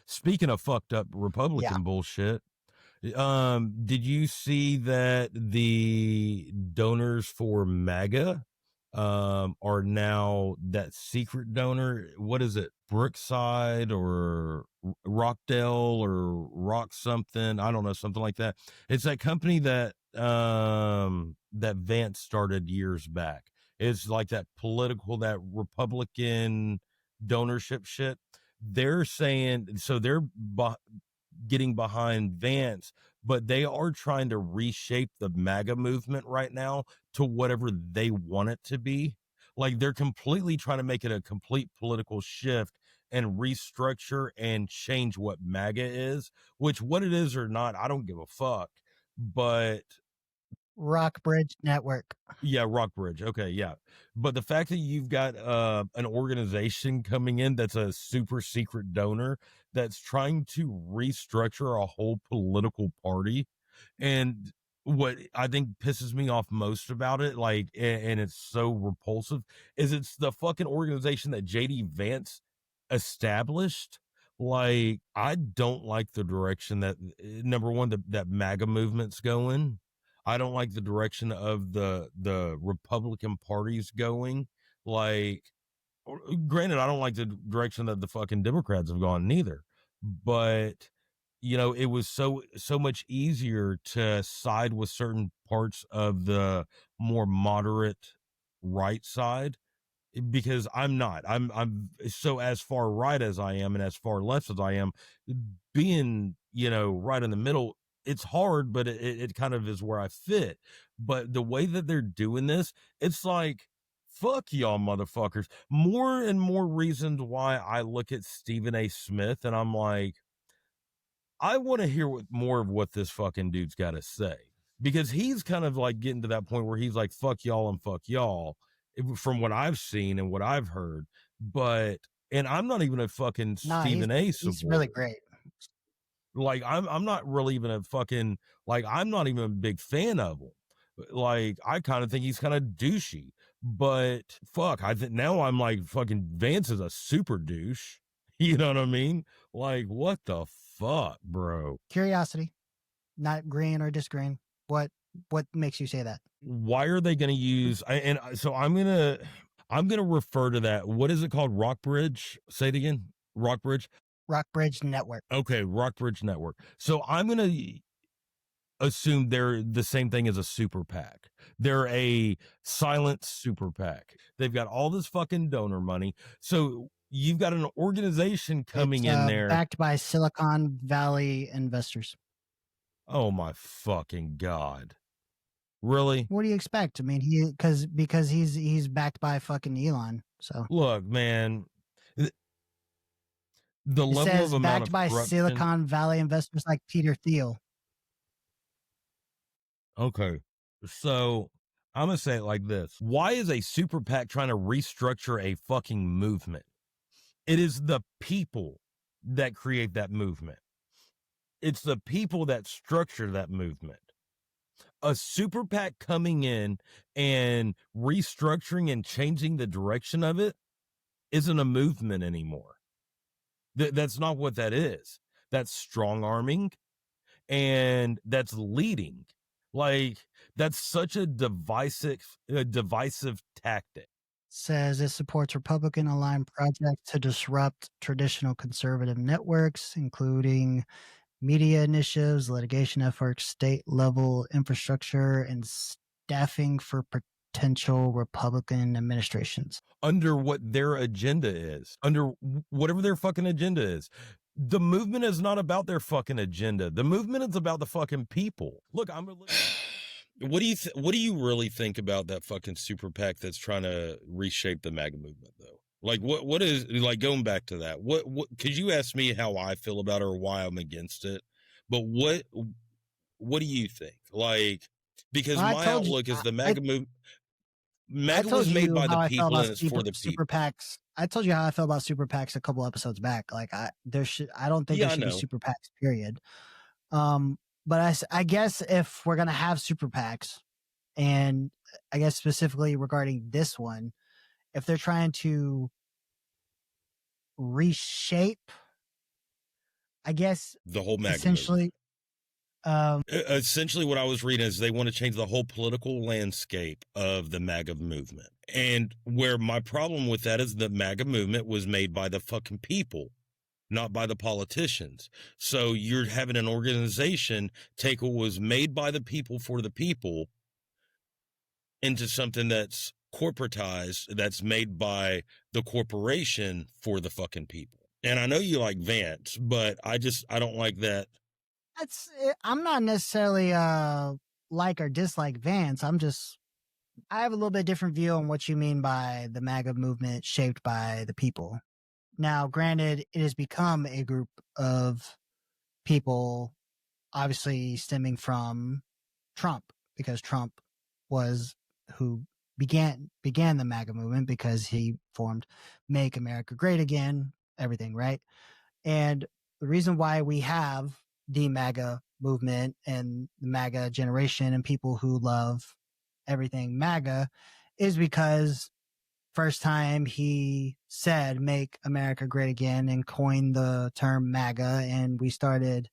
Speaking of fucked up Yeah. Republican bullshit, did you see that the donors for MAGA are now that secret donor? What is it? Brookside or Rockdale or Rock something? I don't know, something like that. It's that company that Vance started years back. It's like that political, that Republican donorship shit. They're saying so they're getting behind Vance, but they are trying to reshape the MAGA movement right now to whatever they want it to be. Like they're completely trying to make it a complete political shift and restructure and change what MAGA is, which what it is or not, I don't give a fuck. But Rockbridge Network. yeah, Rockbridge. Okay, yeah. But the fact that you've got an organization coming in that's a super secret donor that's trying to restructure a whole political party, and what I think pisses me off most about it, like, and it's so repulsive, is it's the fucking organization that JD Vance established. Like, I don't like the direction that number one, that MAGA movement's going. I don't like the direction of the Republican party's going. Like, granted, I don't like the direction that the fucking Democrats have gone neither. But it was so much easier to side with certain parts of the more moderate right side because I'm not. I'm so as far right as I am and as far left as I am, being, right in the middle, it's hard, but it kind of is where I fit. But the way that they're doing this, it's like, fuck y'all motherfuckers. More and more reasons why I look at Stephen A. Smith and I'm like, I want to hear more of what this fucking dude's got to say, because he's kind of like getting to that point where he's like, fuck y'all and fuck y'all, from what I've seen and what I've heard. And I'm not even a fucking Nah, Stephen A. he's really supporter. great. Like I'm not really even a fucking, like, I'm not even a big fan of him. Like, I kind of think he's kind of douchey, but fuck, I think now I'm like, fucking Vance is a super douche. You know what I mean? Like, what the fuck, bro? Curiosity, not green or disgreen. What makes you say that? Why are they going to use, so I'm gonna refer to that. What is it called? Rockbridge? Say it again. Rockbridge. Rockbridge Network. Okay, Rockbridge Network. So I'm gonna assume they're the same thing as a super PAC. They're a silent super PAC. They've got all this fucking donor money. So you've got an organization coming It's in there. backed by Silicon Valley investors. Oh my fucking God. Really? What do you expect? I mean, because he's backed by fucking Elon. So Look, man, the it level of says amount backed of by corruption. Silicon Valley investors like Peter Thiel. Okay. So I'm going to say it like this. Why is a super PAC trying to restructure a fucking movement? It is the people that create that movement. It's the people that structure that movement. A super PAC coming in and restructuring and changing the direction of it isn't a movement anymore. That's not what that is. That's strong arming and that's leading. Like, that's such a divisive tactic. Says it supports Republican aligned projects to disrupt traditional conservative networks, including media initiatives, litigation efforts, state level infrastructure, and staffing for potential Republican administrations. Under what their agenda is, under whatever their fucking agenda is. The movement is not about their fucking agenda. The movement is about the fucking people. Look, what do you really think about that fucking super PAC that's trying to reshape the MAGA movement, though? Like, what is, like, going back to that? What? Could you ask me how I feel about it or why I'm against it? But what do you think? Like, because my outlook is the MAGA movement. MAGA was made by the people and it's for the super people. PACs. I told you how I feel about super PACs a couple episodes back. Like I don't think there should be super PACs, period. But I guess if we're gonna have super PACs, and I guess specifically regarding this one, if they're trying to reshape I guess The whole MAGA movement. essentially, um, Essentially, what I was reading is they want to change the whole political landscape of the MAGA movement. And where my problem with that is the MAGA movement was made by the fucking people, not by the politicians. So you're having an organization take what was made by the people for the people into something that's corporatized, that's made by the corporation for the fucking people. And I know you like Vance, but I don't like that. I'm not necessarily like or dislike Vance. I have a little bit different view on what you mean by the MAGA movement shaped by the people. Now, granted, it has become a group of people, obviously stemming from Trump, because Trump was who began the MAGA movement, because he formed Make America Great Again, everything, right? And the reason why we have the MAGA movement and the MAGA generation and people who love everything MAGA is because first time he said make America great again and coined the term MAGA, and we started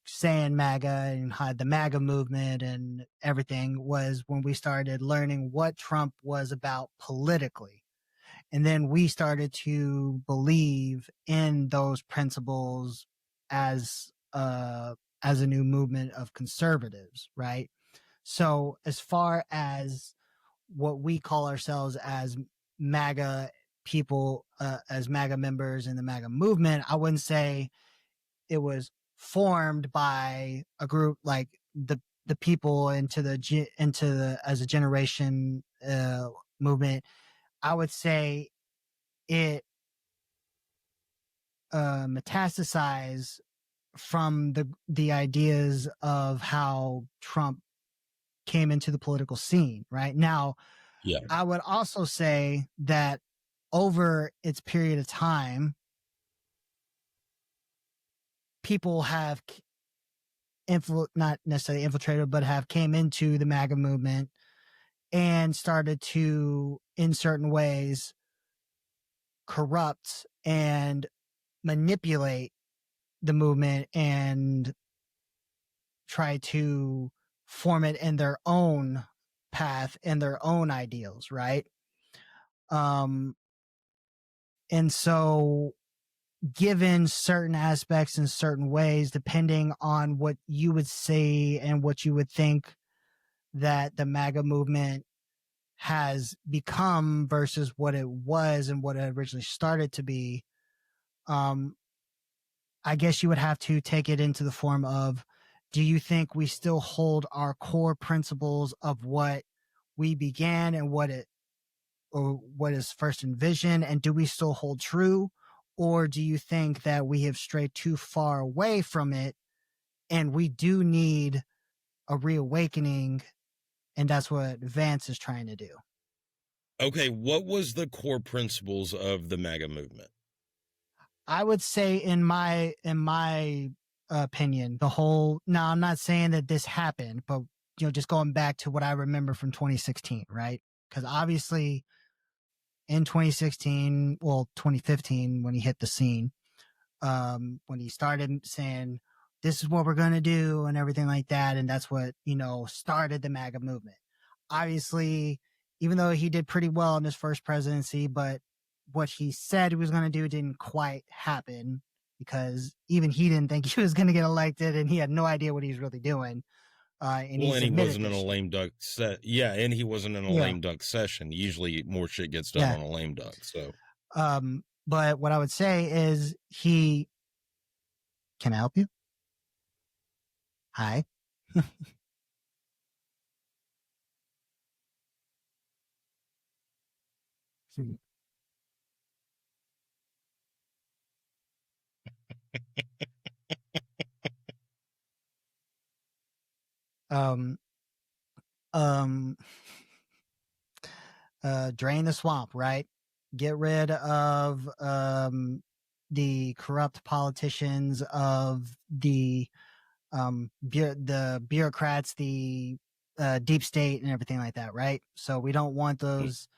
saying MAGA and had the MAGA movement and everything, was when we started learning what Trump was about politically. And then we started to believe in those principles as as a new movement of conservatives, right? So as far as what we call ourselves as MAGA people, as MAGA members in the MAGA movement, I wouldn't say it was formed by a group like the people into the as a generation movement. I would say it metastasized from the ideas of how Trump came into the political scene. Right now, Yeah. I would also say that over its period of time, people have not necessarily infiltrated, but have came into the MAGA movement and started to, in certain ways, corrupt and manipulate the movement and try to form it in their own path and their own ideals, right? Um, and so given certain aspects in certain ways, depending on what you would say and what you would think that the MAGA movement has become versus what it was and what it originally started to be, um, I guess you would have to take it into the form of, do you think we still hold our core principles of what we began and what it or what is first envisioned, and do we still hold true, or do you think that we have strayed too far away from it and we do need a reawakening, and that's what Vance is trying to do? Okay, what was the core principles of the MAGA movement? I would say in my opinion, the whole, now I'm not saying that this happened, but just going back to what I remember from 2016, right? Because obviously in 2016, well, 2015, when he hit the scene, when he started saying, this is what we're going to do and everything like that. And that's what, started the MAGA movement. Obviously, even though he did pretty well in his first presidency, but what he said he was going to do didn't quite happen, because even he didn't think he was going to get elected and he had no idea what he's really doing. And Well, he's and he admitted wasn't in this a shit. lame duck set. Yeah, and he wasn't in a Yeah. lame duck session. Usually more shit gets done Yeah. on a lame duck. So, But what I would say is can I help you? Hi. um, um, drain the swamp, right? Get rid of the corrupt politicians, of the bureaucrats, the deep state, and everything like that, right? So we don't want those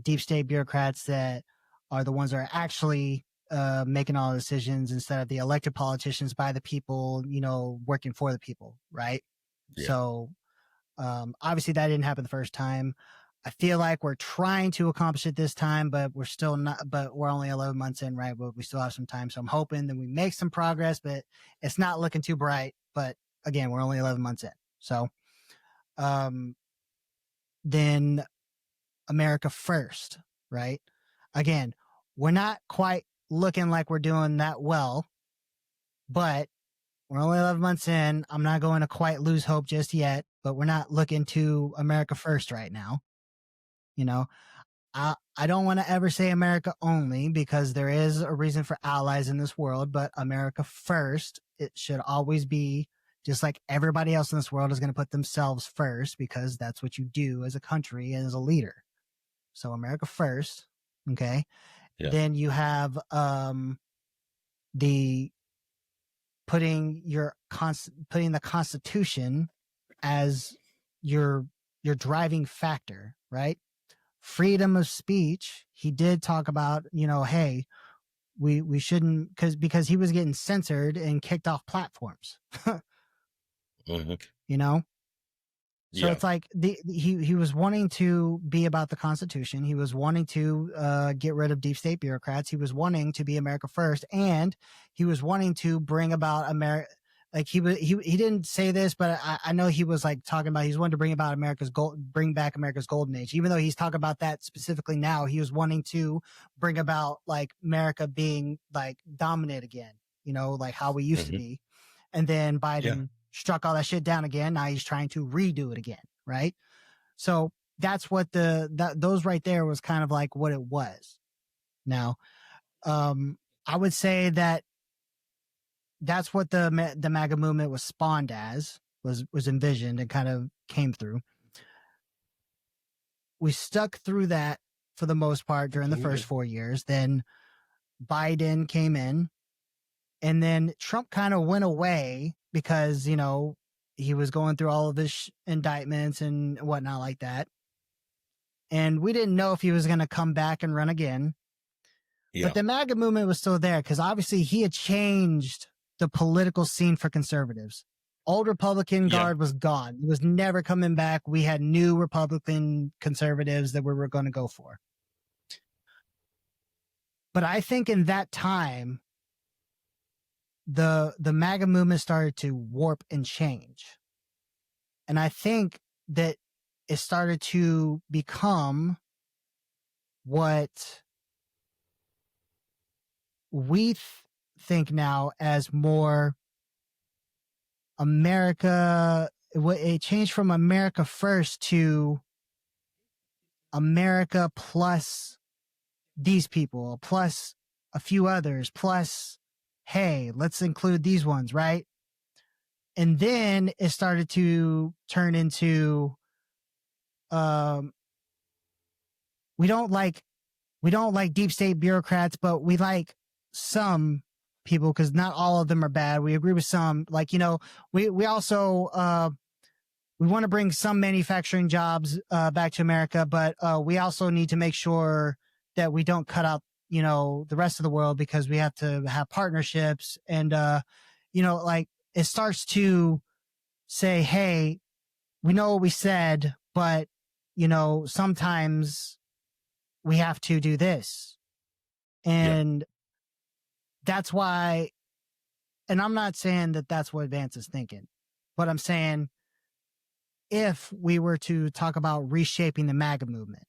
deep state bureaucrats that are the ones that are actually making all the decisions instead of the elected politicians by the people, working for the people, right? Yeah. So obviously that didn't happen the first time. I feel like we're trying to accomplish it this time, but we're still not, but we're only 11 months in, right? But we still have some time. So I'm hoping that we make some progress, but it's not looking too bright. But again, we're only 11 months in. So um, then America first, right? Again, we're not quite looking like we're doing that well, but we're only 11 months in. I'm not going to quite lose hope just yet, but we're not looking to America first right now. You know, I don't want to ever say America only because there is a reason for allies in this world, but America first, it should always be just like everybody else in this world is going to put themselves first because that's what you do as a country and as a leader. So America first. Okay. Yeah. Then you have the putting the Constitution as your driving factor, right? Freedom of speech. He did talk about, hey, we shouldn't because he was getting censored and kicked off platforms. Mm-hmm. You know? So Yeah. it's like he was wanting to be about the Constitution. He was wanting to get rid of deep state bureaucrats. He was wanting to be America first, and he was wanting to bring about America. Like he didn't say this, but I know he was like talking about he's wanting to bring back America's golden age. Even though he's talking about that specifically now, he was wanting to bring about like America being like dominant again. Like how we used to be. And then Biden struck all that shit down again. Now he's trying to redo it again, right? So that's what those right there was kind of like what it was. Now, I would say that that's what the MAGA movement was spawned as, was envisioned and kind of came through. We stuck through that for the most part during the first 4 years. Then Biden came in, and then Trump kind of went away because, he was going through all of his indictments and whatnot like that. And we didn't know if he was going to come back and run again. Yeah. But the MAGA movement was still there because obviously he had changed the political scene for conservatives. Old Republican guard was gone. It was never coming back. We had new Republican conservatives that we were going to go for. But I think in that time, the MAGA movement started to warp and change. And I think that it started to become what we think now as more America. It changed from America first to America plus these people, plus a few others, plus, hey, let's include these ones, right? And then it started to turn into, we don't like deep state bureaucrats, but we like some people because not all of them are bad. We agree with some. Like, we also we want to bring some manufacturing jobs back to America, but we also need to make sure that we don't cut out, the rest of the world because we have to have partnerships. And, like it starts to say, hey, we know what we said, but, sometimes we have to do this. And that's why, and I'm not saying that that's what Vance is thinking, but I'm saying if we were to talk about reshaping the MAGA movement,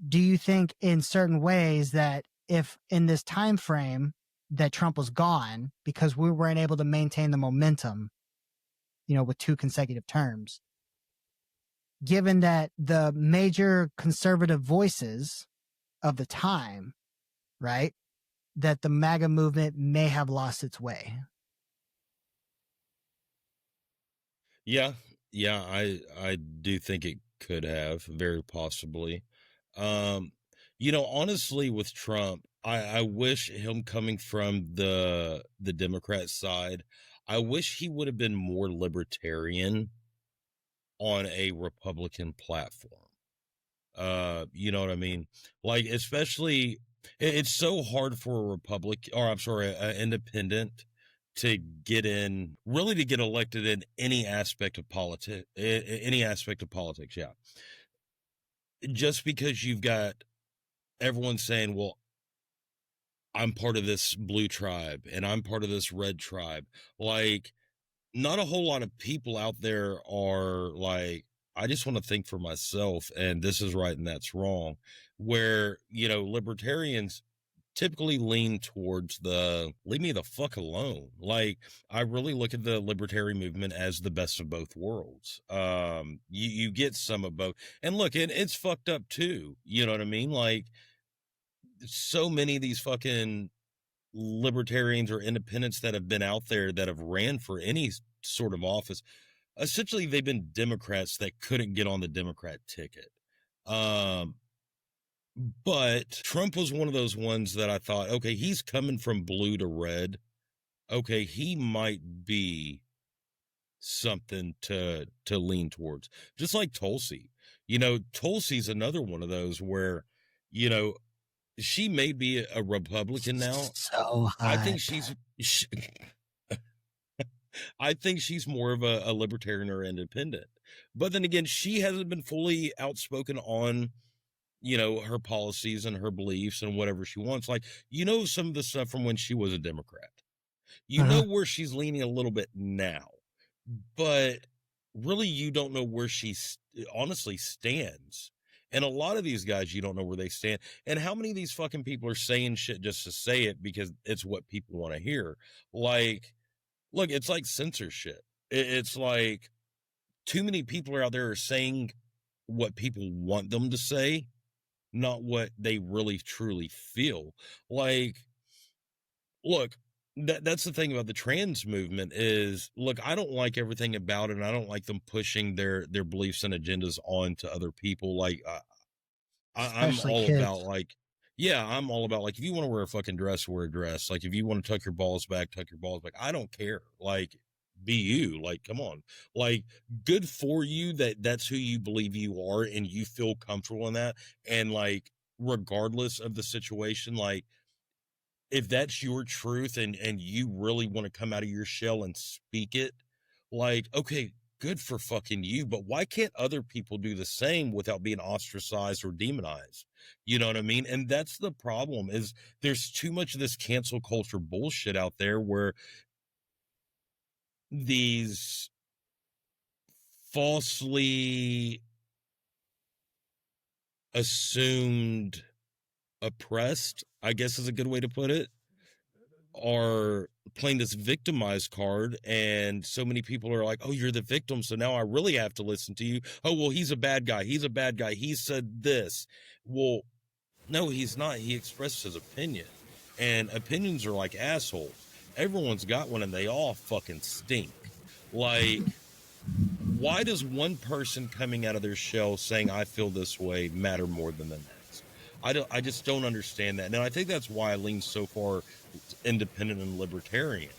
do you think in certain ways that if in this time frame that Trump was gone because we weren't able to maintain the momentum, with 2 consecutive terms, given that the major conservative voices of the time, right, that the MAGA movement may have lost its way? Yeah. I do think it could have, very possibly. Honestly, with Trump, I wish him coming from the Democrat side, I wish he would have been more libertarian on a Republican platform. You know what I mean? Like, especially It's so hard for a Republic, or I'm sorry, an independent to get in, really to get elected in any aspect of politics, any aspect of politics. Yeah. Just because you've got everyone saying, well, I'm part of this blue tribe and I'm part of this red tribe. Like, not a whole lot of people out there are like, I just want to think for myself and this is right and that's wrong. Where, libertarians typically lean towards the leave me the fuck alone. Like, I really look at the libertarian movement as the best of both worlds. You get some of both. And look, it's fucked up too. You know what I mean? Like, so many of these fucking libertarians or independents that have been out there that have ran for any sort of office, essentially they've been Democrats that couldn't get on the Democrat ticket. But Trump was one of those ones that I thought, okay, he's coming from blue to red. Okay, he might be something to lean towards. Just like Tulsi. Tulsi's another one of those where, you know, she may be a Republican now. So I hot. think I think she's more of a libertarian or independent. But then again, she hasn't been fully outspoken on, her policies and her beliefs and whatever she wants. Like, some of the stuff from when she was a Democrat. Uh-huh. Where she's leaning a little bit now, but really you don't know where she honestly stands. And a lot of these guys, you don't know where they stand. And how many of these fucking people are saying shit just to say it because it's what people want to hear? Like, look, it's like censorship. It's like too many people are out there are saying what people want them to say, not what they really truly feel. Like, look, that's the thing about the trans movement is, look, I don't like everything about it, and I don't like them pushing their beliefs and agendas on to other people. Like, I'm Especially all about kids. like, yeah, I'm all about like, if you want to wear a fucking dress, wear a dress. Like, if you want to tuck your balls back, tuck your balls back. I don't care. Like, be you. Like, come on. Like, good for you that that's who you believe you are and you feel comfortable in that. And like, regardless of the situation, like, if that's your truth and you really want to come out of your shell and speak it, like, okay, good for fucking you, but why can't other people do the same without being ostracized or demonized? You know what I mean? And that's the problem, is there's too much of this cancel culture bullshit out there where these falsely assumed oppressed, I guess is a good way to put it, are playing this victimized card, and so many people are like, oh, you're the victim, so now I really have to listen to you. Oh, well, he's a bad guy, he said this. Well, no, he's not. He expressed his opinion, and opinions are like assholes. Everyone's got one and they all fucking stink. Like, why does one person coming out of their shell saying I feel this way matter more than the next? I just don't understand that. And I think that's why I lean so far independent and libertarian.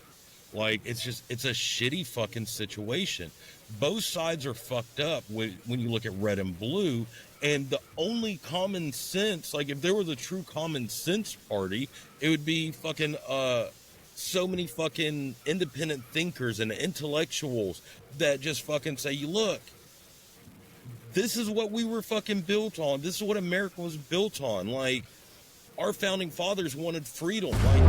Like, it's a shitty fucking situation. Both sides are fucked up when you look at red and blue. And the only common sense, like, if there was a true common sense party, it would be fucking so many fucking independent thinkers and intellectuals that just fucking say, you look, this is what we were fucking built on. This is what America was built on. Like, our founding fathers wanted freedom. Like,